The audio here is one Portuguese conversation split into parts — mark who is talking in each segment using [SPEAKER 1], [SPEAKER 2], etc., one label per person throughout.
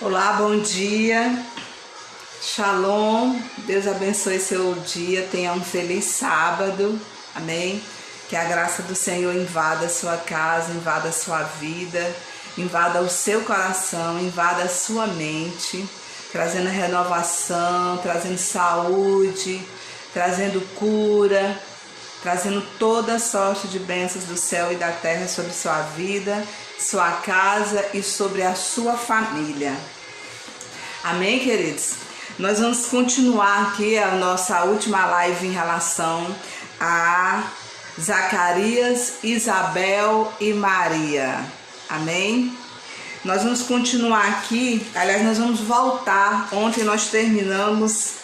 [SPEAKER 1] Olá, bom dia, Shalom, Deus abençoe seu dia, tenha um feliz sábado, amém? Que a graça do Senhor invada a sua casa, invada a sua vida, invada o seu coração, invada a sua mente, trazendo renovação, trazendo saúde, trazendo cura, trazendo toda sorte de bênçãos do céu e da terra sobre sua vida, sua casa e sobre a sua família. Amém, queridos? Nós vamos continuar aqui a nossa última live em relação a Zacarias, Isabel e Maria. Amém? Nós vamos continuar aqui, aliás, nós vamos voltar. Ontem nós terminamos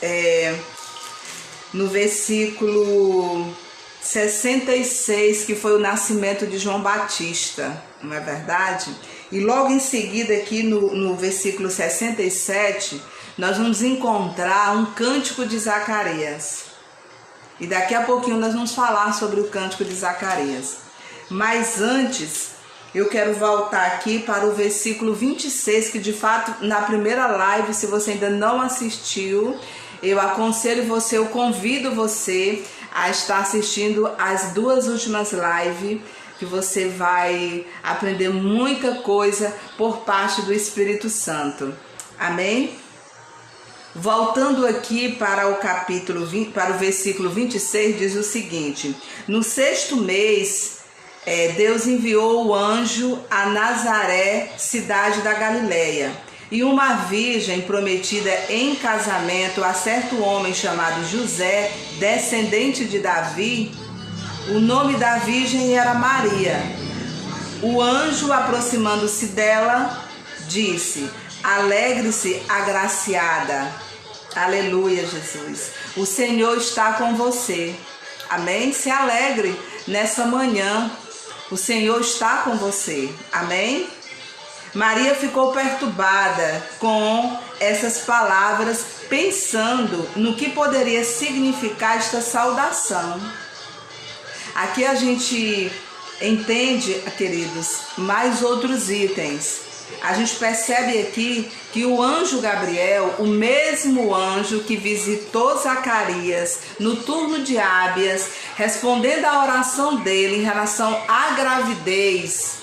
[SPEAKER 1] no versículo 66, que foi o nascimento de João Batista, não é verdade? E logo em seguida aqui no versículo 67, nós vamos encontrar um cântico de Zacarias. E daqui a pouquinho nós vamos falar sobre o cântico de Zacarias. Mas antes, eu quero voltar aqui para o versículo 26, que de fato na primeira live, se você ainda não assistiu, eu aconselho você, eu convido você a estar assistindo as duas últimas lives, que você vai aprender muita coisa por parte do Espírito Santo. Amém? Voltando aqui para o capítulo 20, para o versículo 26, diz o seguinte: no sexto mês, Deus enviou o anjo a Nazaré, cidade da Galileia, e uma virgem prometida em casamento a certo homem chamado José, descendente de Davi. O nome da virgem era Maria. O anjo, aproximando-se dela, disse: alegre-se, agraciada. Aleluia, Jesus. O Senhor está com você. Amém? Se alegre nessa manhã. O Senhor está com você. Amém? Maria ficou perturbada com essas palavras, pensando no que poderia significar esta saudação. Aqui a gente entende, queridos, mais outros itens. A gente percebe aqui que o anjo Gabriel, o mesmo anjo que visitou Zacarias no turno de Ábias, respondendo à oração dele em relação à gravidez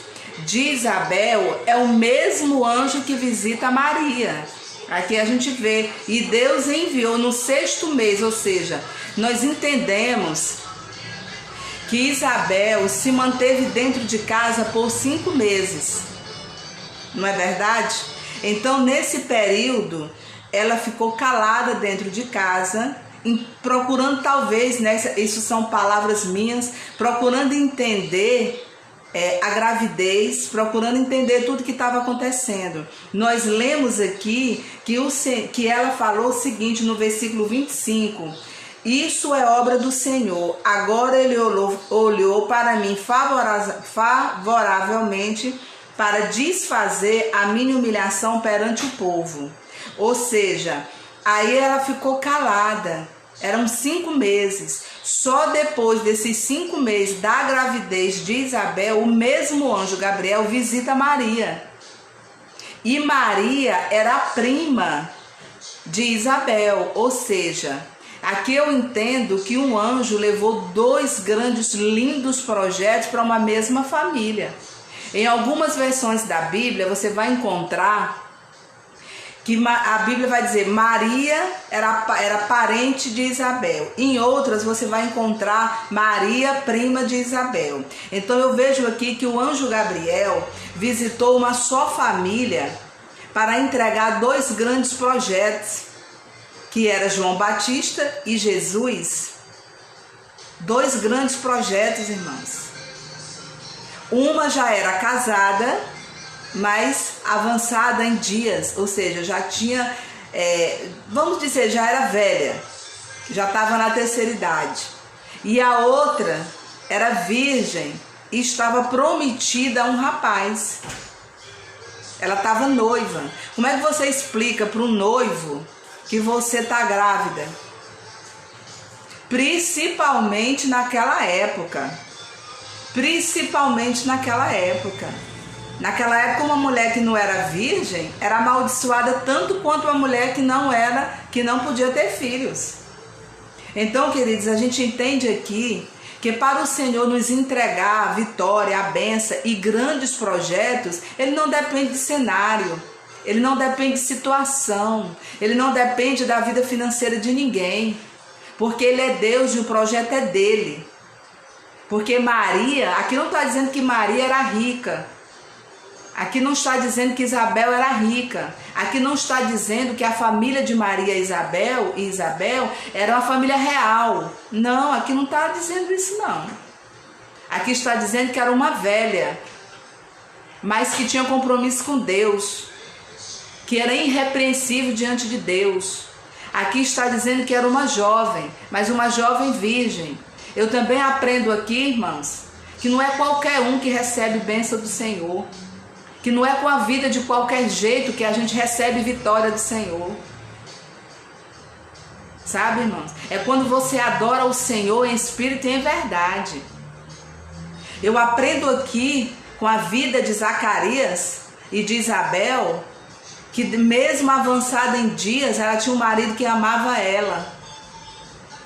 [SPEAKER 1] de Isabel, é o mesmo anjo que visita Maria. Aqui a gente vê, e Deus enviou no sexto mês, ou seja, nós entendemos que Isabel se manteve dentro de casa por 5 meses, não é verdade? Então, nesse período, ela ficou calada dentro de casa, procurando talvez, isso são palavras minhas, procurando entender a gravidez, procurando entender tudo que estava acontecendo. Nós lemos aqui que ela falou o seguinte no versículo 25: isso é obra do Senhor, agora ele olhou para mim favoravelmente para desfazer a minha humilhação perante o povo. Ou seja, aí ela ficou calada, eram 5 meses. Só depois desses 5 meses da gravidez de Isabel, o mesmo anjo Gabriel visita Maria. E Maria era a prima de Isabel, ou seja, aqui eu entendo que um anjo levou 2 grandes, lindos projetos para uma mesma família. Em algumas versões da Bíblia, você vai encontrar que a Bíblia vai dizer Maria era parente de Isabel. Em outras, você vai encontrar Maria, prima de Isabel. Então, eu vejo aqui que o anjo Gabriel visitou uma só família para entregar 2 grandes projetos, que era João Batista e Jesus. 2 grandes projetos, irmãos. Uma já era casada, mas avançada em dias, ou seja, já tinha, vamos dizer, já era velha, já estava na terceira idade. E a outra era virgem e estava prometida a um rapaz. Ela estava noiva. Como é que você explica para um noivo que você está grávida? Principalmente naquela época. Naquela época, uma mulher que não era virgem era amaldiçoada tanto quanto uma mulher que não podia ter filhos. Então, queridos, a gente entende aqui que para o Senhor nos entregar a vitória, a bênção e grandes projetos, Ele não depende de cenário, Ele não depende de situação, Ele não depende da vida financeira de ninguém, porque Ele é Deus e o projeto é dEle. Porque Maria, aqui não está dizendo que Maria era rica, aqui não está dizendo que Isabel era rica, aqui não está dizendo que a família de Maria e Isabel era uma família real. Não, aqui não está dizendo isso não. Aqui está dizendo que era uma velha, mas que tinha compromisso com Deus, que era irrepreensível diante de Deus. Aqui está dizendo que era uma jovem, mas uma jovem virgem. Eu também aprendo aqui, irmãos, que não é qualquer um que recebe bênção do Senhor, que não é com a vida de qualquer jeito que a gente recebe vitória do Senhor. Sabe, irmãos? É quando você adora o Senhor em espírito e em verdade. Eu aprendo aqui com a vida de Zacarias e de Isabel, que mesmo avançada em dias, ela tinha um marido que amava ela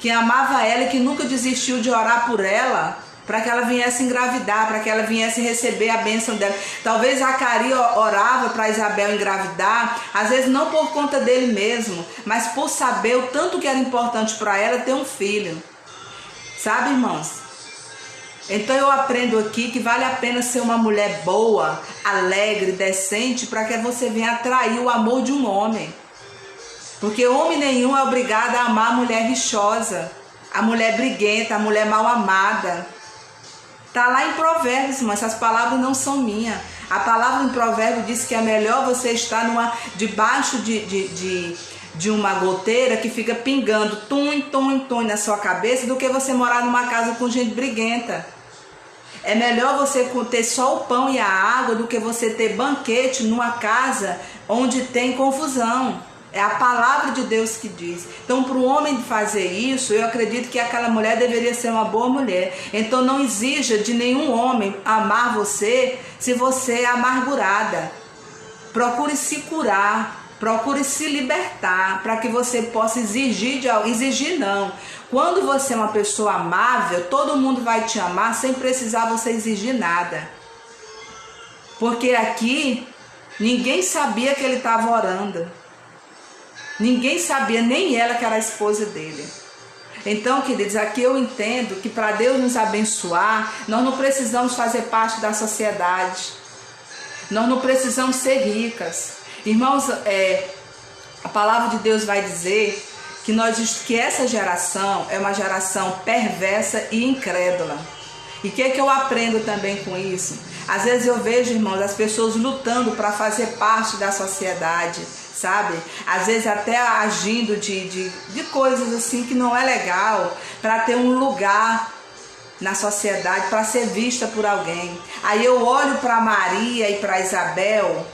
[SPEAKER 1] e que nunca desistiu de orar por ela, para que ela viesse engravidar, para que ela viesse receber a bênção dela. Talvez Zacarias orava para Isabel engravidar, às vezes não por conta dele mesmo, mas por saber o tanto que era importante para ela ter um filho. Sabe, irmãos? Então eu aprendo aqui que vale a pena ser uma mulher boa, alegre, decente, para que você venha atrair o amor de um homem. Porque homem nenhum é obrigado a amar a mulher rixosa, a mulher briguenta, a mulher mal amada. Está lá em Provérbios, mas essas palavras não são minhas. A palavra em Provérbio diz que é melhor você estar debaixo de uma goteira que fica pingando tum na sua cabeça do que você morar numa casa com gente briguenta. É melhor você ter só o pão e a água do que você ter banquete numa casa onde tem confusão. É a palavra de Deus que diz. Então, para o homem fazer isso, eu acredito que aquela mulher deveria ser uma boa mulher. Então, não exija de nenhum homem amar você se você é amargurada. Procure se curar, procure se libertar, para que você possa exigir de alguém. Exigir não. Quando você é uma pessoa amável, todo mundo vai te amar sem precisar você exigir nada. Porque aqui, ninguém sabia que ele estava orando. Ninguém sabia, nem ela que era a esposa dele. Então, queridos, aqui eu entendo que para Deus nos abençoar, nós não precisamos fazer parte da sociedade. Nós não precisamos ser ricas. Irmãos, a palavra de Deus vai dizer que essa geração é uma geração perversa e incrédula. E o que eu aprendo também com isso? Às vezes eu vejo, irmãos, as pessoas lutando para fazer parte da sociedade, sabe? Às vezes até agindo de coisas assim que não é legal, para ter um lugar na sociedade, para ser vista por alguém. Aí eu olho para Maria e para Isabel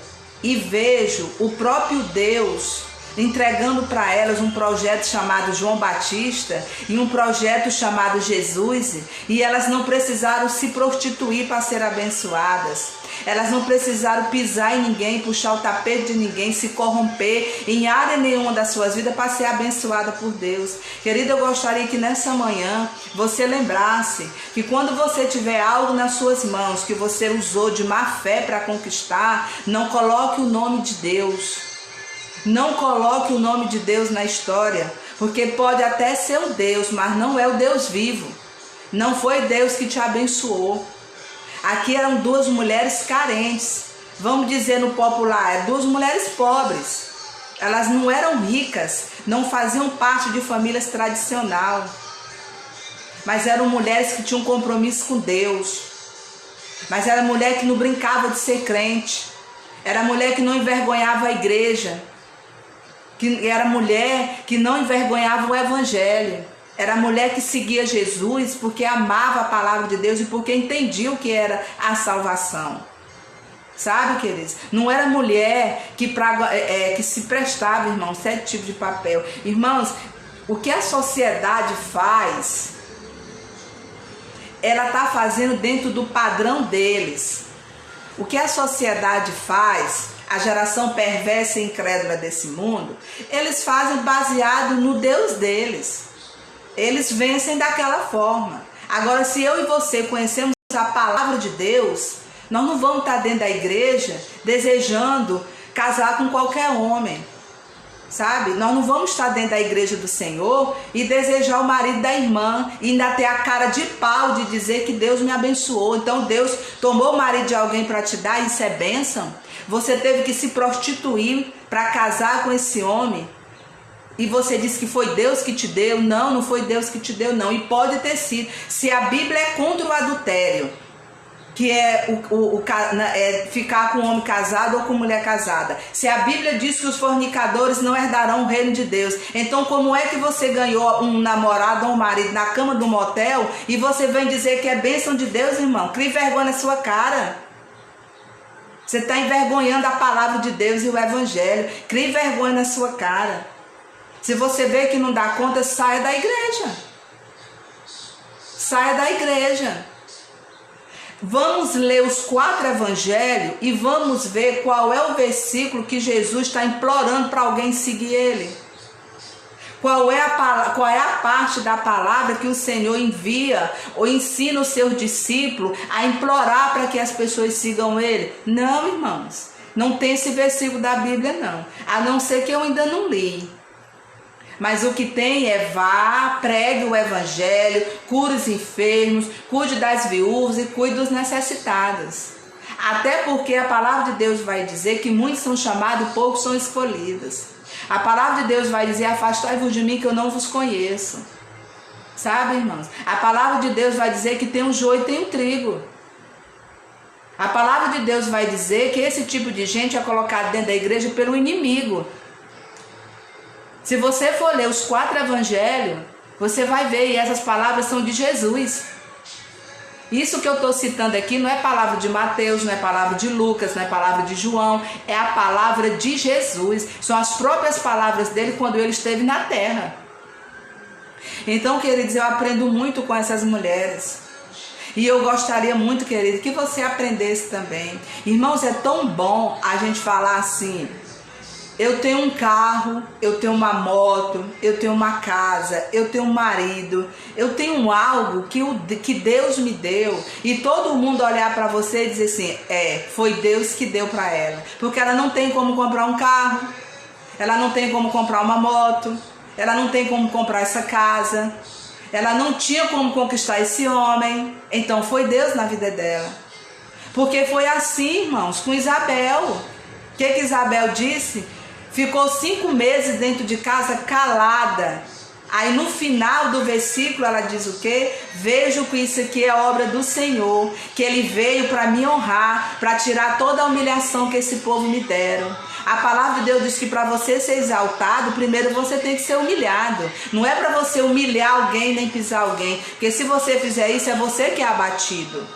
[SPEAKER 1] e vejo o próprio Deus entregando para elas um projeto chamado João Batista e um projeto chamado Jesus, e elas não precisaram se prostituir para ser abençoadas. Elas não precisaram pisar em ninguém, puxar o tapete de ninguém, se corromper em área nenhuma das suas vidas para ser abençoada por Deus. Querida, eu gostaria que nessa manhã você lembrasse que quando você tiver algo nas suas mãos que você usou de má fé para conquistar, não coloque o nome de Deus. Não coloque o nome de Deus na história, porque pode até ser o Deus, mas não é o Deus vivo. Não foi Deus que te abençoou. Aqui eram duas mulheres carentes, vamos dizer no popular, duas mulheres pobres. Elas não eram ricas, não faziam parte de famílias tradicionais, mas eram mulheres que tinham compromisso com Deus. Mas era mulher que não brincava de ser crente, era mulher que não envergonhava a igreja, que era mulher que não envergonhava o evangelho. Era mulher que seguia Jesus porque amava a palavra de Deus e porque entendia o que era a salvação. Sabe, queridos? Não era mulher que se prestava, irmãos, 7 tipos de papel. Irmãos, o que a sociedade faz, ela está fazendo dentro do padrão deles. O que a sociedade faz, a geração perversa e incrédula desse mundo, eles fazem baseado no Deus deles. Eles vencem daquela forma. Agora, se eu e você conhecemos a palavra de Deus, nós não vamos estar dentro da igreja desejando casar com qualquer homem, sabe? Nós não vamos estar dentro da igreja do Senhor e desejar o marido da irmã e ainda ter a cara de pau de dizer que Deus me abençoou. Então Deus tomou o marido de alguém para te dar, isso é bênção? Você teve que se prostituir para casar com esse homem e você disse que foi Deus que te deu? Não, não foi Deus que te deu não, e pode ter sido. Se a Bíblia é contra o adultério, que é ficar com um homem casado ou com mulher casada, se a Bíblia diz que os fornicadores não herdarão o reino de Deus, então como é que você ganhou um namorado ou um marido na cama do motel e você vem dizer que é bênção de Deus, irmão? Crie vergonha na sua cara. Você está envergonhando a palavra de Deus e o evangelho. Crie vergonha na sua cara. Se você vê que não dá conta, saia da igreja. Saia da igreja. Vamos ler os 4 evangelhos e vamos ver qual é o versículo que Jesus está implorando para alguém seguir ele. Qual é a parte da palavra que o Senhor envia ou ensina os seus discípulos a implorar para que as pessoas sigam ele? Não, irmãos, não tem esse versículo da Bíblia não, a não ser que eu ainda não li. Mas o que tem é: vá, pregue o evangelho, cure os enfermos, cuide das viúvas e cuide dos necessitados. Até porque a palavra de Deus vai dizer que muitos são chamados e poucos são escolhidos. A palavra de Deus vai dizer: afastai-vos de mim que eu não vos conheço. Sabe, irmãos? A palavra de Deus vai dizer que tem um joio e tem um trigo. A palavra de Deus vai dizer que esse tipo de gente é colocado dentro da igreja pelo inimigo. Se você for ler os 4 evangelhos, você vai ver, e essas palavras são de Jesus. Isso que eu estou citando aqui não é palavra de Mateus, não é palavra de Lucas, não é palavra de João, é a palavra de Jesus. São as próprias palavras dele quando ele esteve na terra. Então, queridos, eu aprendo muito com essas mulheres. E eu gostaria muito, querido, que você aprendesse também. Irmãos, é tão bom a gente falar assim: eu tenho um carro, eu tenho uma moto, eu tenho uma casa, eu tenho um marido, eu tenho algo que Deus me deu, e todo mundo olhar para você e dizer assim: foi Deus que deu para ela, porque ela não tem como comprar um carro, ela não tem como comprar uma moto, ela não tem como comprar essa casa, ela não tinha como conquistar esse homem, então foi Deus na vida dela. Porque foi assim, irmãos, com Isabel. O que Isabel disse? Ficou 5 meses dentro de casa calada. Aí no final do versículo ela diz o quê? Vejo que isso aqui é obra do Senhor, que Ele veio para me honrar, para tirar toda a humilhação que esse povo me deram. A palavra de Deus diz que para você ser exaltado, primeiro você tem que ser humilhado. Não é para você humilhar alguém nem pisar alguém, porque se você fizer isso é você que é abatido.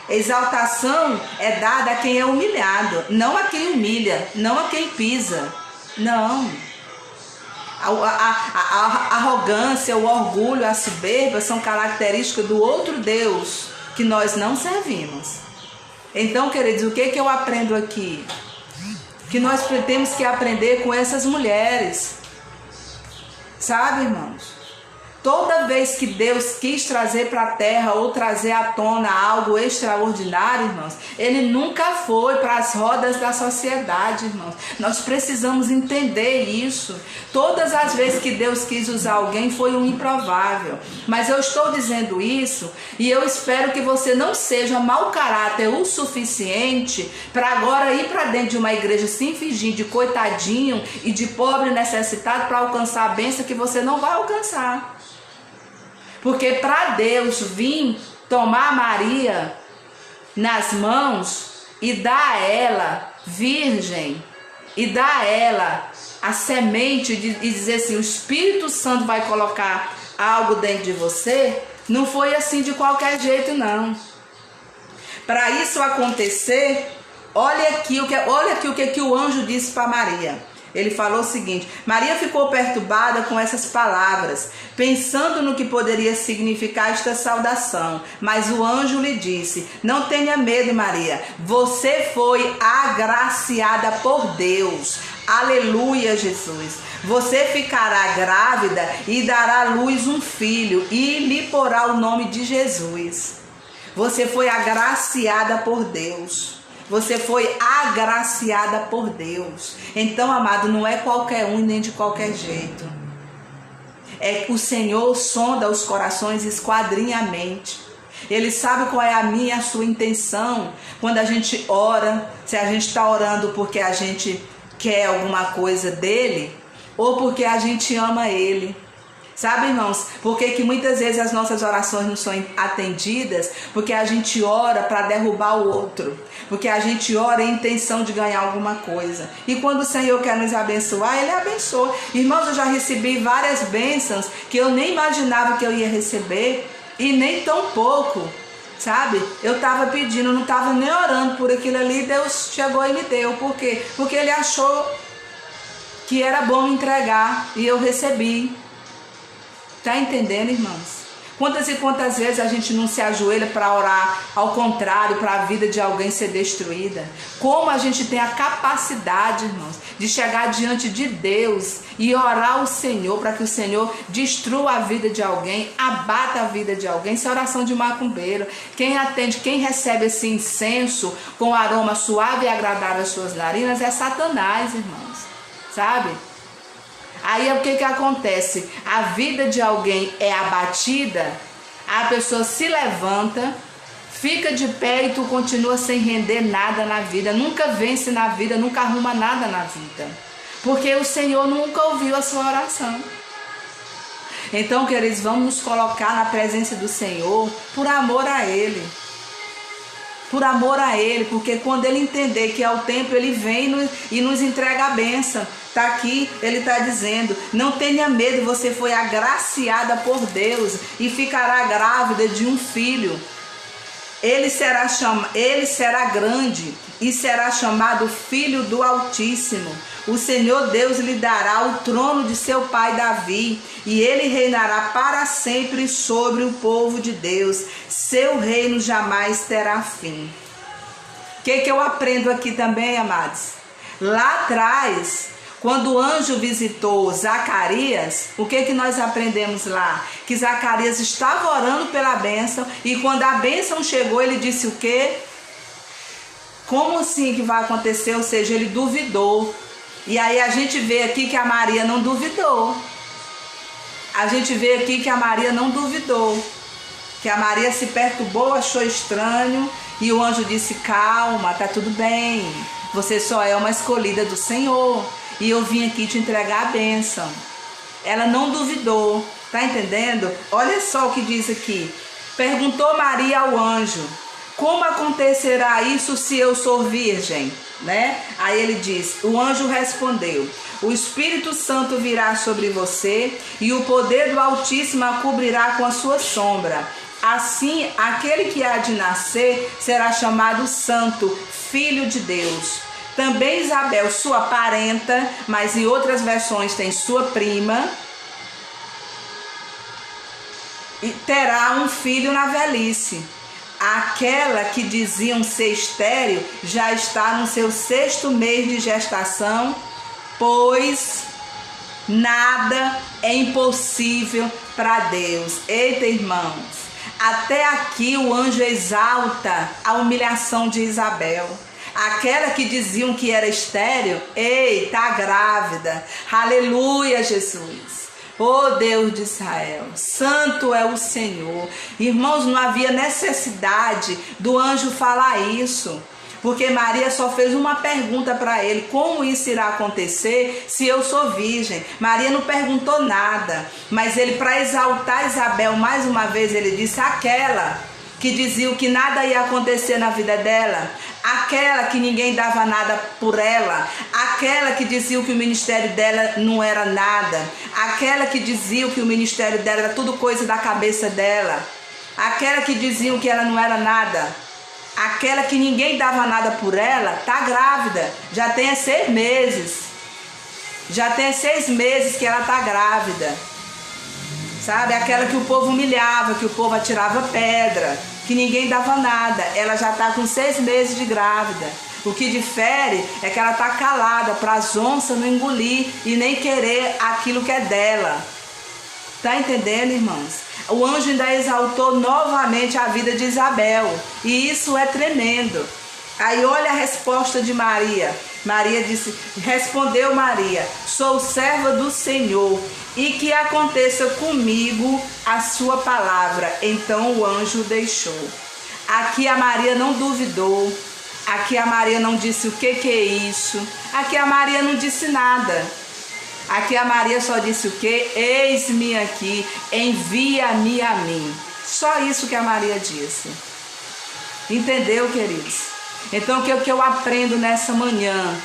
[SPEAKER 1] Exaltação é dada a quem é humilhado, não a quem humilha, não a quem pisa. Não. A arrogância, o orgulho, a soberba são características do outro Deus que nós não servimos. Então, queridos, o que eu aprendo aqui? Que nós temos que aprender com essas mulheres. Sabe, irmãos? Toda vez que Deus quis trazer para a terra ou trazer à tona algo extraordinário, irmãos, Ele nunca foi para as rodas da sociedade, irmãos. Nós precisamos entender isso. Todas as vezes que Deus quis usar alguém foi um improvável. Mas eu estou dizendo isso e eu espero que você não seja mau caráter o suficiente para agora ir para dentro de uma igreja sem fingir de coitadinho e de pobre necessitado para alcançar a bênção que você não vai alcançar. Porque para Deus vir tomar Maria nas mãos e dar a ela virgem, e dar a ela a semente e dizer assim: o Espírito Santo vai colocar algo dentro de você, não foi assim de qualquer jeito não. Para isso acontecer, olha aqui o que o anjo disse para Maria. ele falou o seguinte: Maria ficou perturbada com essas palavras, pensando no que poderia significar esta saudação. Mas o anjo lhe disse: não tenha medo, Maria, você foi agraciada por Deus. Aleluia, Jesus. Você ficará grávida e dará à luz um filho e lhe porá o nome de Jesus. Você foi agraciada por Deus. Você foi agraciada por Deus. Então, amado, não é qualquer um nem de qualquer jeito. É que o Senhor sonda os corações, esquadrinha a mente. Ele sabe qual é a minha e a sua intenção quando a gente ora. Se a gente está orando porque a gente quer alguma coisa dele ou porque a gente ama ele. Sabe, irmãos, por que muitas vezes as nossas orações não são atendidas? Porque a gente ora para derrubar o outro. Porque a gente ora em intenção de ganhar alguma coisa. E quando o Senhor quer nos abençoar, Ele abençoa. Irmãos, eu já recebi várias bênçãos que eu nem imaginava que eu ia receber. E nem tão pouco, sabe? Eu estava pedindo, não estava nem orando por aquilo ali. Deus chegou e me deu. Por quê? Porque Ele achou que era bom entregar. E eu recebi. Tá entendendo, irmãos? Quantas e quantas vezes a gente não se ajoelha para orar, ao contrário, para a vida de alguém ser destruída? Como a gente tem a capacidade, irmãos, de chegar diante de Deus e orar ao Senhor para que o Senhor destrua a vida de alguém, abata a vida de alguém. Isso é oração de macumbeiro. Quem atende, quem recebe esse incenso com aroma suave e agradável às suas narinas é Satanás, irmãos. Sabe? Aí o que acontece? A vida de alguém é abatida, a pessoa se levanta, fica de pé e tu continua sem render nada na vida, nunca vence na vida, nunca arruma nada na vida, porque o Senhor nunca ouviu a sua oração. Então, queridos, vamos nos colocar na presença do Senhor por amor a Ele. Por amor a Ele, porque quando Ele entender que é o tempo, Ele vem e nos entrega a bênção. Está aqui, Ele está dizendo: não tenha medo, você foi agraciada por Deus e ficará grávida de um filho. Ele será grande e será chamado Filho do Altíssimo. O Senhor Deus lhe dará o trono de seu pai Davi, e ele reinará para sempre sobre o povo de Deus. Seu reino jamais terá fim. O que eu aprendo aqui também, amados? Lá atrás, quando o anjo visitou Zacarias, o que nós aprendemos lá? Que Zacarias estava orando pela bênção, e quando a bênção chegou, ele disse o quê? Como assim que vai acontecer? Ou seja, ele duvidou. E aí a gente vê aqui que a Maria não duvidou. A gente vê aqui que a Maria não duvidou. Que a Maria se perturbou, achou estranho, e o anjo disse: calma, tá tudo bem. Você só é uma escolhida do Senhor. E eu vim aqui te entregar a bênção. Ela não duvidou, tá entendendo? Olha só o que diz aqui. Perguntou Maria ao anjo: como acontecerá isso se eu sou virgem? Né? Aí ele diz, o anjo respondeu: o Espírito Santo virá sobre você e o poder do Altíssimo a cobrirá com a sua sombra. Assim, aquele que há de nascer será chamado Santo, Filho de Deus. Também Isabel, sua parenta, mas em outras versões tem sua prima, e terá um filho na velhice. Aquela que diziam ser estéril já está no seu 6º mês de gestação, pois nada é impossível para Deus. Eita, irmãos, até aqui o anjo exalta a humilhação de Isabel. Aquela que diziam que era estéril, ei, tá grávida. Aleluia, Jesus. Oh Deus de Israel, santo é o Senhor. Irmãos, não havia necessidade do anjo falar isso, porque Maria só fez uma pergunta para ele: como isso irá acontecer se eu sou virgem? Maria não perguntou nada, mas ele, para exaltar Isabel mais uma vez, ele disse: aquela que dizia que nada ia acontecer na vida dela, aquela que ninguém dava nada por ela, aquela que dizia que o ministério dela não era nada, aquela que dizia que o ministério dela era tudo coisa da cabeça dela, aquela que dizia que ela não era nada, aquela que ninguém dava nada por ela, tá grávida, já tem 6 meses. Já tem 6 meses que ela está grávida. Sabe? Aquela que o povo humilhava, que o povo atirava pedra, que ninguém dava nada. Ela já está com 6 meses de grávida. O que difere é que ela está calada para as onças não engolir e nem querer aquilo que é dela. Tá entendendo, irmãos? O anjo ainda exaltou novamente a vida de Isabel. E isso é tremendo. Aí olha a resposta de Maria. Maria disse, respondeu Maria, sou serva do Senhor, e que aconteça comigo a sua palavra. Então o anjo deixou. Aqui a Maria não duvidou. Aqui a Maria não disse o que é isso. Aqui a Maria não disse nada. Aqui a Maria só disse o que? Eis-me aqui, envia-me a mim. Só isso que a Maria disse. Entendeu, queridos? Então o que eu aprendo nessa manhã?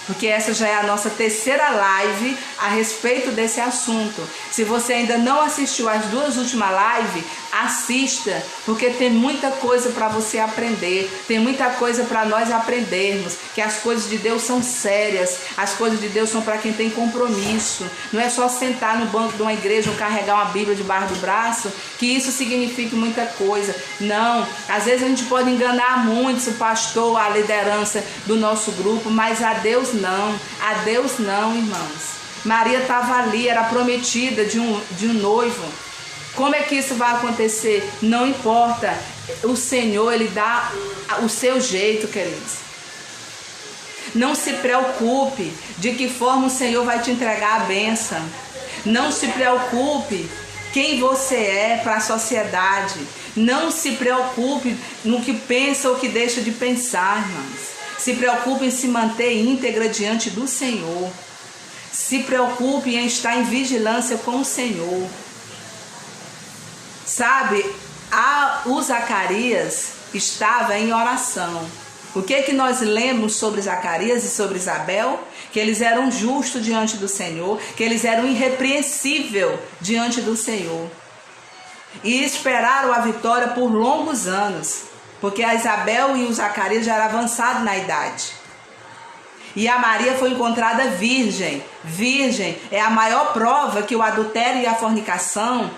[SPEAKER 1] Porque essa já é a nossa 3ª live a respeito desse assunto. Se você ainda não assistiu às 2 últimas lives, assista, porque tem muita coisa para você aprender, tem muita coisa para nós aprendermos, que as coisas de Deus são sérias, as coisas de Deus são para quem tem compromisso. Não é só sentar no banco de uma igreja ou carregar uma Bíblia debaixo do braço, que isso signifique muita coisa. Não, às vezes a gente pode enganar muito o pastor, a liderança do nosso grupo, mas a Deus não, irmãos. Maria estava ali, era prometida de um noivo. Como é que isso vai acontecer? Não importa. O Senhor, Ele dá o seu jeito, queridos. Não se preocupe de que forma o Senhor vai te entregar a bênção. Não se preocupe quem você é para a sociedade. Não se preocupe no que pensa ou que deixa de pensar, irmãos. Se preocupe em se manter íntegra diante do Senhor. Se preocupe em estar em vigilância com o Senhor. Sabe, o Zacarias estava em oração. O que nós lemos sobre Zacarias e sobre Isabel? Que eles eram justos diante do Senhor, que eles eram irrepreensíveis diante do Senhor. E esperaram a vitória por longos anos, porque a Isabel e o Zacarias já eram avançados na idade. E a Maria foi encontrada virgem. Virgem é a maior prova que o adultério e a fornicação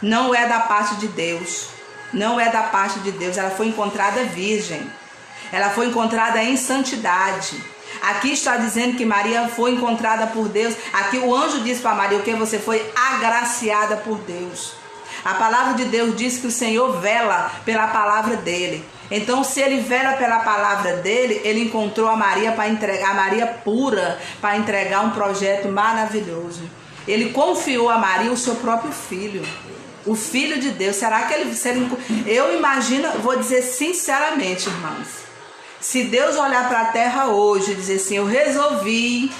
[SPEAKER 1] não é da parte de Deus. Não é da parte de Deus. Ela foi encontrada virgem. Ela foi encontrada em santidade. Aqui está dizendo que Maria foi encontrada por Deus. Aqui o anjo diz para Maria o que você foi agraciada por Deus. A palavra de Deus diz que o Senhor vela pela palavra dele. Então, se ele vela pela palavra dele, ele encontrou a Maria para entregar, a Maria pura, para entregar um projeto maravilhoso. Ele confiou a Maria o seu próprio filho, o Filho de Deus. Será que ele... Eu imagino, vou dizer sinceramente, irmãos, se Deus olhar para a terra hoje e dizer assim, eu resolvi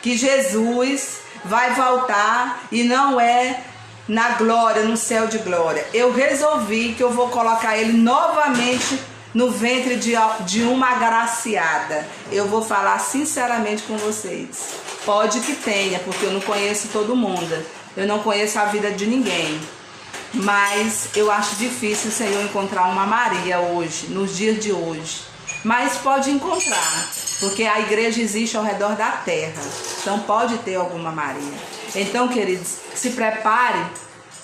[SPEAKER 1] que Jesus vai voltar e não é na glória, no céu de glória. Eu resolvi que eu vou colocar ele novamente no ventre de uma agraciada. Eu vou falar sinceramente com vocês. Pode que tenha, porque eu não conheço todo mundo. Eu não conheço a vida de ninguém. Mas eu acho difícil o Senhor encontrar uma Maria hoje, nos dias de hoje. Mas pode encontrar, porque a igreja existe ao redor da terra. Então pode ter alguma Maria. Então, queridos, se prepare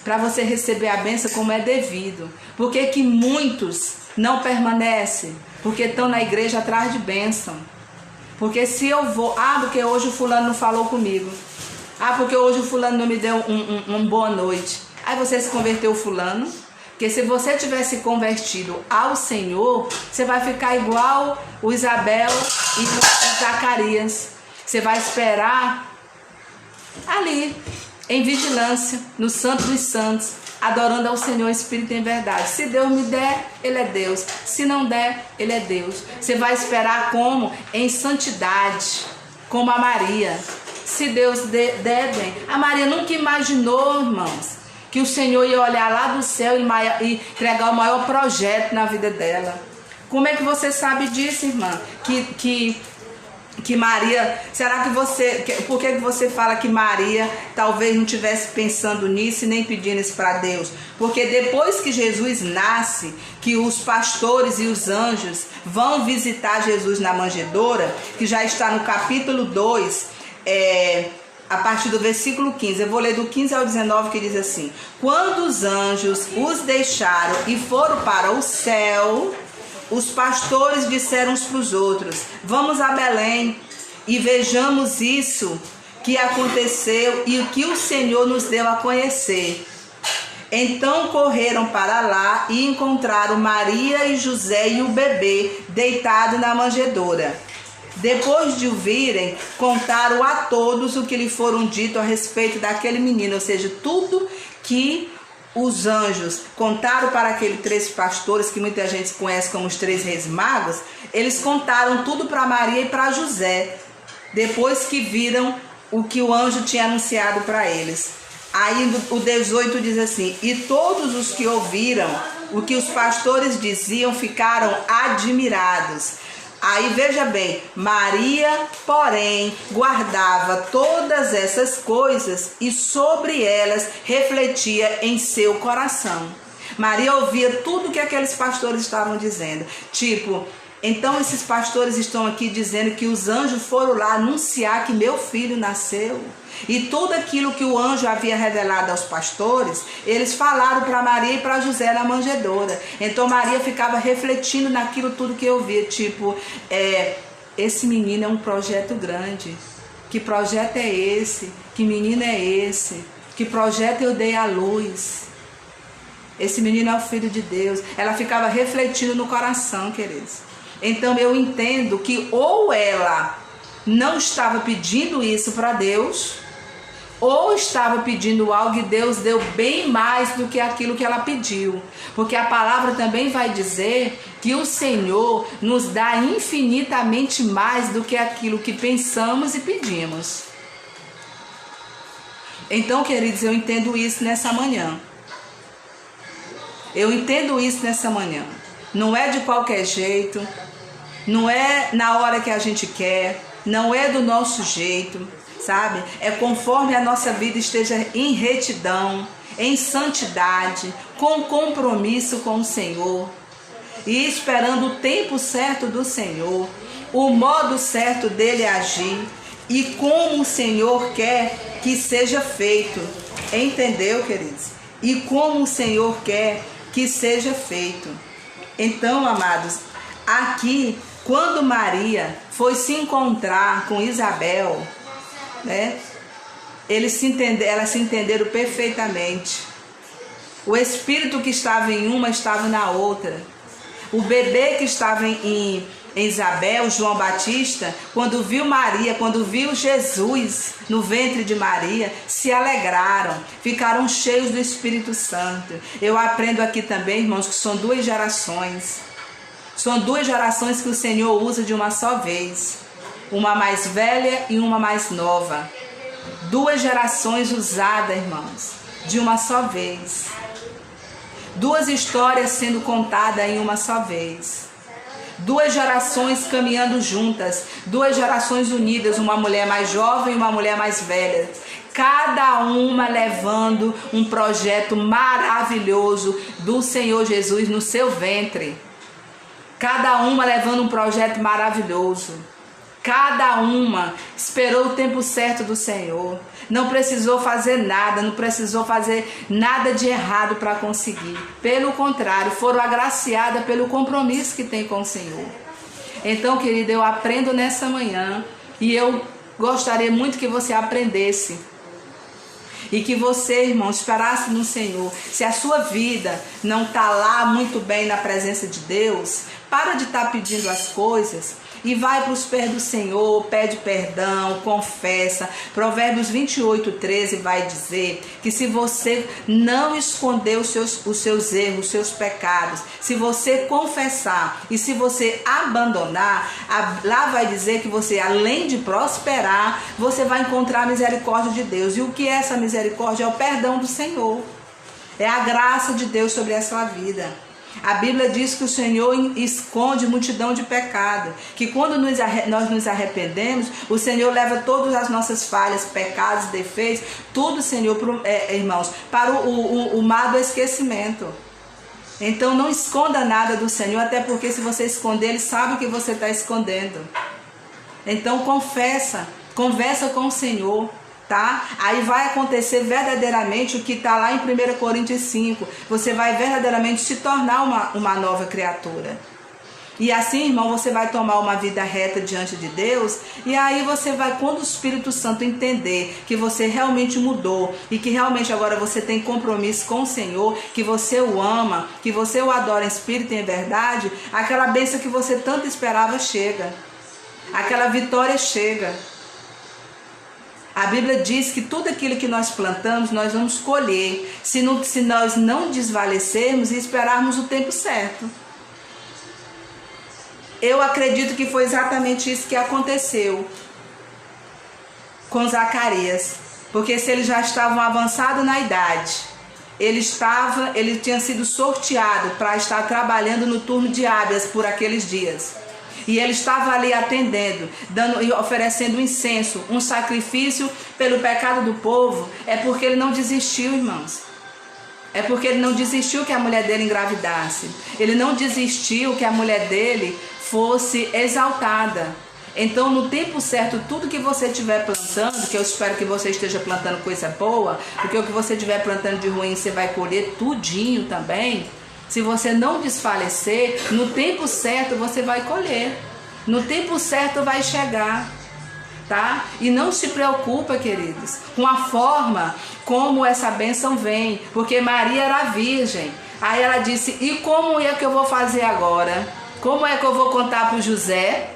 [SPEAKER 1] para você receber a bênção como é devido. Porque que muitos não permanecem? Porque estão na igreja atrás de bênção. Porque se eu vou... porque hoje o fulano não falou comigo. Porque hoje o fulano não me deu uma boa noite. Aí você se converteu o fulano. Porque se você tivesse convertido ao Senhor, você vai ficar igual o Isabel e o Zacarias. Você vai esperar ali, em vigilância, no Santo dos Santos, adorando ao Senhor Espírito em verdade. Se Deus me der, Ele é Deus. Se não der, Ele é Deus. Você vai esperar como? Em santidade, como a Maria. Se Deus der bem. A Maria nunca imaginou, irmãos, que o Senhor ia olhar lá do céu e entregar o maior projeto na vida dela. Como é que você sabe disso, irmã? Que Maria, será que você, por que você fala que Maria talvez não estivesse pensando nisso e nem pedindo isso para Deus? Porque depois que Jesus nasce, que os pastores e os anjos vão visitar Jesus na manjedoura, que já está no capítulo 2, a partir do versículo 15, eu vou ler do 15 ao 19, que diz assim: quando os anjos os deixaram e foram para o céu, os pastores disseram uns para os outros: vamos a Belém e vejamos isso que aconteceu e o que o Senhor nos deu a conhecer. Então correram para lá e encontraram Maria e José e o bebê deitado na manjedoura. Depois de o virem, contaram a todos o que lhe foram dito a respeito daquele menino, ou seja, tudo que os anjos contaram para aqueles 3 pastores, que muita gente conhece como os 3 reis magos. Eles contaram tudo para Maria e para José, depois que viram o que o anjo tinha anunciado para eles. Aí o 18 diz assim: e todos os que ouviram o que os pastores diziam ficaram admirados. Aí veja bem, Maria, porém, guardava todas essas coisas e sobre elas refletia em seu coração. Maria ouvia tudo que aqueles pastores estavam dizendo. Tipo, então esses pastores estão aqui dizendo que os anjos foram lá anunciar que meu filho nasceu. E tudo aquilo que o anjo havia revelado aos pastores, eles falaram para Maria e para José na manjedoura. Então Maria ficava refletindo naquilo tudo que eu via. Tipo, esse menino é um projeto grande. Que projeto é esse? Que menino é esse? Que projeto eu dei à luz? Esse menino é o Filho de Deus. Ela ficava refletindo no coração, queridos. Então eu entendo que ou ela não estava pedindo isso para Deus, ou estava pedindo algo e Deus deu bem mais do que aquilo que ela pediu. Porque a palavra também vai dizer que o Senhor nos dá infinitamente mais do que aquilo que pensamos e pedimos. Então, queridos, eu entendo isso nessa manhã. Eu entendo isso nessa manhã. Não é de qualquer jeito, não é na hora que a gente quer, não é do nosso jeito, sabe? É conforme a nossa vida esteja em retidão, em santidade, com compromisso com o Senhor e esperando o tempo certo do Senhor, o modo certo dele agir e como o Senhor quer que seja feito. Entendeu, queridos? E como o Senhor quer que seja feito. Então, amados, aqui, quando Maria foi se encontrar com Isabel, né, elas se entenderam perfeitamente. O espírito que estava em uma estava na outra. O bebê que estava em Isabel, João Batista, quando viu Maria, quando viu Jesus no ventre de Maria, se alegraram, ficaram cheios do Espírito Santo. Eu aprendo aqui também, irmãos, que são 2 gerações. São 2 gerações que o Senhor usa de uma só vez. Uma mais velha e uma mais nova. 2 gerações usadas, irmãos, de uma só vez. 2 histórias sendo contadas em uma só vez. 2 gerações caminhando juntas. 2 gerações unidas, uma mulher mais jovem e uma mulher mais velha. Cada uma levando um projeto maravilhoso do Senhor Jesus no seu ventre. Cada uma levando um projeto maravilhoso. Cada uma esperou o tempo certo do Senhor. Não precisou fazer nada, não precisou fazer nada de errado para conseguir. Pelo contrário, foram agraciadas pelo compromisso que tem com o Senhor. Então, querida, eu aprendo nessa manhã e eu gostaria muito que você aprendesse. E que você, irmão, esperasse no Senhor. Se a sua vida não está lá muito bem na presença de Deus, para de estar pedindo as coisas e vai para os pés do Senhor, pede perdão, confessa. Provérbios 28:13 vai dizer que se você não esconder os seus erros, os seus pecados, se você confessar e se você abandonar, lá vai dizer que você, além de prosperar, você vai encontrar a misericórdia de Deus. E o que é essa misericórdia? É o perdão do Senhor. É a graça de Deus sobre a sua vida. A Bíblia diz que o Senhor esconde multidão de pecado, que quando nós nos arrependemos, o Senhor leva todas as nossas falhas, pecados, defeitos, tudo, Senhor, irmãos, para o mar do esquecimento. Então não esconda nada do Senhor, até porque se você esconder, Ele sabe o que você está escondendo. Então confessa, Conversa com o Senhor, tá? Aí vai acontecer verdadeiramente o que está lá em 1 Coríntios 5. Você vai verdadeiramente se tornar uma nova criatura. E assim, irmão, você vai tomar uma vida reta diante de Deus. E aí você vai, quando o Espírito Santo entender que você realmente mudou e que realmente agora você tem compromisso com o Senhor, que você o ama, que você o adora em espírito e em verdade, aquela bênção que você tanto esperava chega. Aquela vitória chega. A Bíblia diz que tudo aquilo que nós plantamos, nós vamos colher, se nós não desvalecermos e esperarmos o tempo certo. Eu acredito que foi exatamente isso que aconteceu com Zacarias. Porque se ele já estava avançado na idade, ele tinha sido sorteado para estar trabalhando no turno de Ábias por aqueles dias. E ele estava ali atendendo, oferecendo incenso, um sacrifício pelo pecado do povo. É porque ele não desistiu, irmãos. É porque ele não desistiu que a mulher dele engravidasse. Ele não desistiu que a mulher dele fosse exaltada. Então, no tempo certo, tudo que você estiver plantando, que eu espero que você esteja plantando coisa boa, porque o que você estiver plantando de ruim, você vai colher tudinho também. Se você não desfalecer, no tempo certo você vai colher. No tempo certo vai chegar, tá? E não se preocupa, queridos, com a forma como essa bênção vem, porque Maria era virgem. Aí ela disse, e como é que eu vou fazer agora? Como é que eu vou contar para o José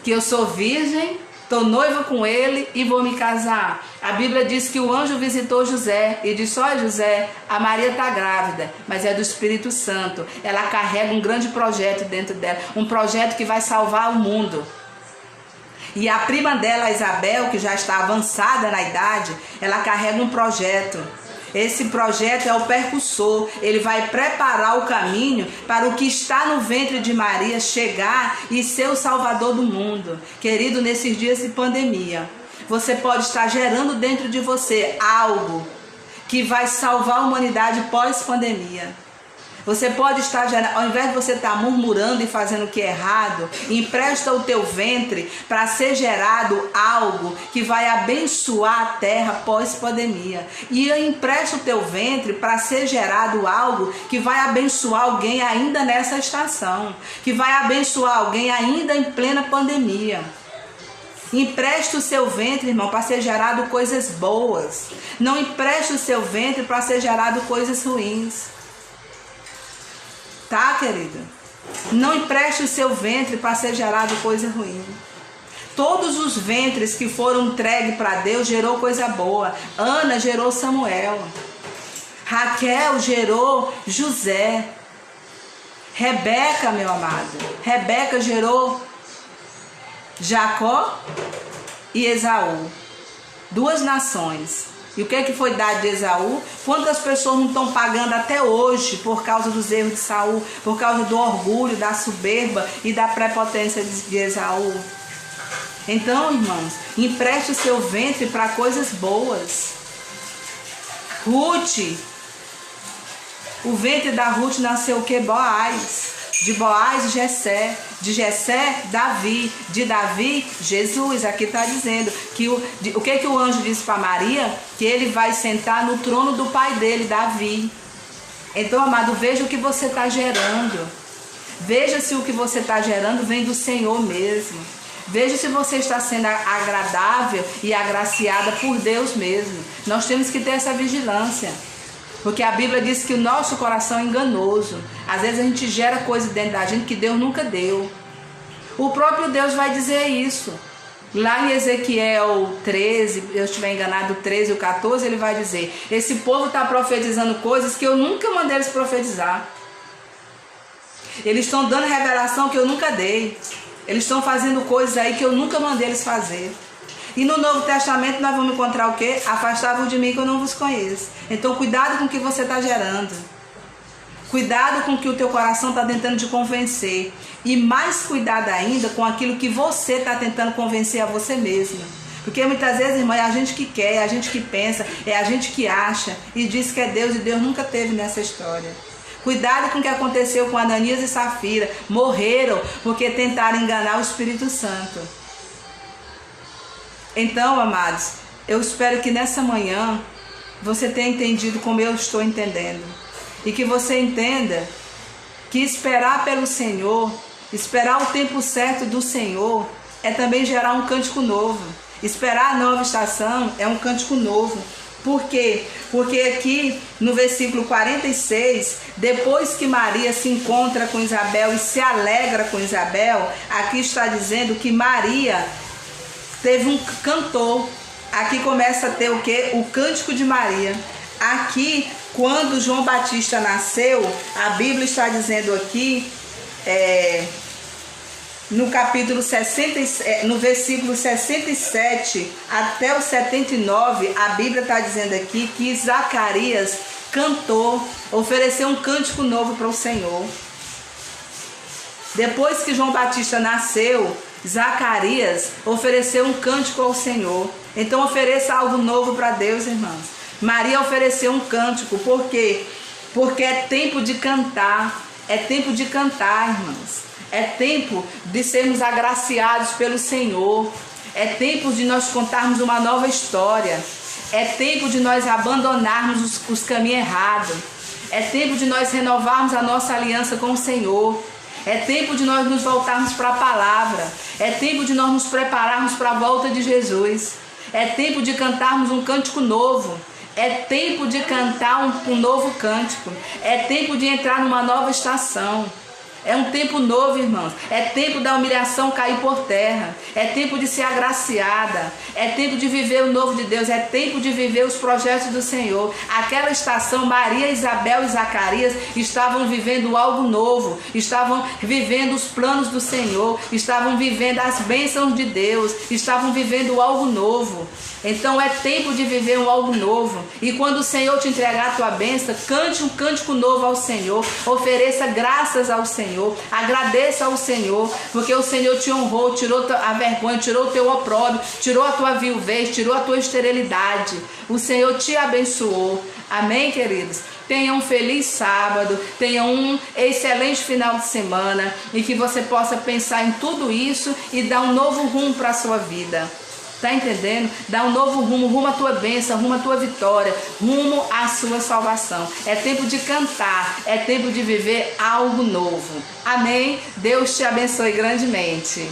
[SPEAKER 1] que eu sou virgem, estou noiva com ele e vou me casar? A Bíblia diz que o anjo visitou José e disse, olha José, a Maria está grávida, mas é do Espírito Santo. Ela carrega um grande projeto dentro dela, um projeto que vai salvar o mundo. E a prima dela, Isabel, que já está avançada na idade, ela carrega um projeto. Esse projeto é o percussor, ele vai preparar o caminho para o que está no ventre de Maria chegar e ser o salvador do mundo. Querido, nesses dias de pandemia, você pode estar gerando dentro de você algo que vai salvar a humanidade pós-pandemia. Você pode estar, ao invés de você estar murmurando e fazendo o que é errado, empresta o teu ventre para ser gerado algo que vai abençoar a terra pós-pandemia. E empresta o teu ventre para ser gerado algo que vai abençoar alguém ainda nessa estação, que vai abençoar alguém ainda em plena pandemia. Empreste o seu ventre, irmão, para ser gerado coisas boas. Não empreste o seu ventre para ser gerado coisas ruins. Tá, querida? Não empreste o seu ventre para ser gerado coisa ruim. Todos os ventres que foram entregues para Deus gerou coisa boa. Ana gerou Samuel. Raquel gerou José. Rebeca, meu amado. Rebeca gerou Jacó e Esaú. Duas nações. E o que foi dado de Esaú? Quantas pessoas não estão pagando até hoje por causa dos erros de Saul, por causa do orgulho, da soberba e da prepotência de Esaú? Então, irmãos, empreste o seu ventre para coisas boas. Ruth, o ventre da Ruth nasceu o que? Boaz. De Boaz, Jessé. De Jessé, Davi. De Davi, Jesus. Aqui está dizendo que o que o anjo disse para Maria? Que ele vai sentar no trono do pai dele, Davi. Então, amado, veja o que você está gerando. Veja se o que você está gerando vem do Senhor mesmo. Veja se você está sendo agradável e agraciada por Deus mesmo. Nós temos que ter essa vigilância. Porque a Bíblia diz que o nosso coração é enganoso. Às vezes a gente gera coisa dentro da gente que Deus nunca deu. O próprio Deus vai dizer isso. Lá em Ezequiel 13, se eu estiver enganado, 13 ou 14, ele vai dizer: esse povo está profetizando coisas que eu nunca mandei eles profetizar. Eles estão dando revelação que eu nunca dei. Eles estão fazendo coisas aí que eu nunca mandei eles fazer. E no Novo Testamento nós vamos encontrar o quê? Afastai-vos de mim que eu não vos conheço. Então cuidado com o que você está gerando. Cuidado com o que o teu coração está tentando te convencer. E mais cuidado ainda com aquilo que você está tentando convencer a você mesmo. Porque muitas vezes, irmã, é a gente que quer, é a gente que pensa, é a gente que acha e diz que é Deus, e Deus nunca teve nessa história. Cuidado com o que aconteceu com Ananias e Safira. Morreram porque tentaram enganar o Espírito Santo. Então, amados, eu espero que nessa manhã você tenha entendido como eu estou entendendo. E que você entenda que esperar pelo Senhor, esperar o tempo certo do Senhor, é também gerar um cântico novo. Esperar a nova estação é um cântico novo. Por quê? Porque aqui no versículo 46, depois que Maria se encontra com Isabel e se alegra com Isabel, aqui está dizendo que Maria teve um cantor. Aqui começa a ter o quê? O cântico de Maria. Aqui, quando João Batista nasceu, a Bíblia está dizendo aqui, no capítulo 60, no versículo 67 até o 79, a Bíblia está dizendo aqui que Zacarias cantou, ofereceu um cântico novo para o Senhor. Depois que João Batista nasceu, Zacarias ofereceu um cântico ao Senhor. Então ofereça algo novo para Deus, irmãos. Maria ofereceu um cântico, por quê? Porque é tempo de cantar, irmãos. É tempo de sermos agraciados pelo Senhor. É tempo de nós contarmos uma nova história. É tempo de nós abandonarmos os caminhos errados. É tempo de nós renovarmos a nossa aliança com o Senhor. É tempo de nós nos voltarmos para a palavra. É tempo de nós nos prepararmos para a volta de Jesus. É tempo de cantarmos um cântico novo. É tempo de cantar um novo cântico. É tempo de entrar numa nova estação. É um tempo novo, irmãos. É tempo da humilhação cair por terra. É tempo de ser agraciada. É tempo de viver o novo de Deus. É tempo de viver os projetos do Senhor. Aquela estação, Maria, Isabel e Zacarias estavam vivendo algo novo. Estavam vivendo os planos do Senhor. Estavam vivendo as bênçãos de Deus. Estavam vivendo algo novo. Então é tempo de viver um algo novo. E quando o Senhor te entregar a tua bênção, cante um cântico novo ao Senhor. Ofereça graças ao Senhor. Agradeça ao Senhor, porque o Senhor te honrou, tirou a vergonha, tirou o teu opróbrio, tirou a tua viuvez, tirou a tua esterilidade. O Senhor te abençoou. Amém, queridos? Tenha um feliz sábado, tenha um excelente final de semana e que você possa pensar em tudo isso e dar um novo rumo para a sua vida. Tá entendendo? Dá um novo rumo à tua bênção, rumo à tua vitória, rumo à sua salvação. É tempo de cantar, é tempo de viver algo novo. Amém? Deus te abençoe grandemente.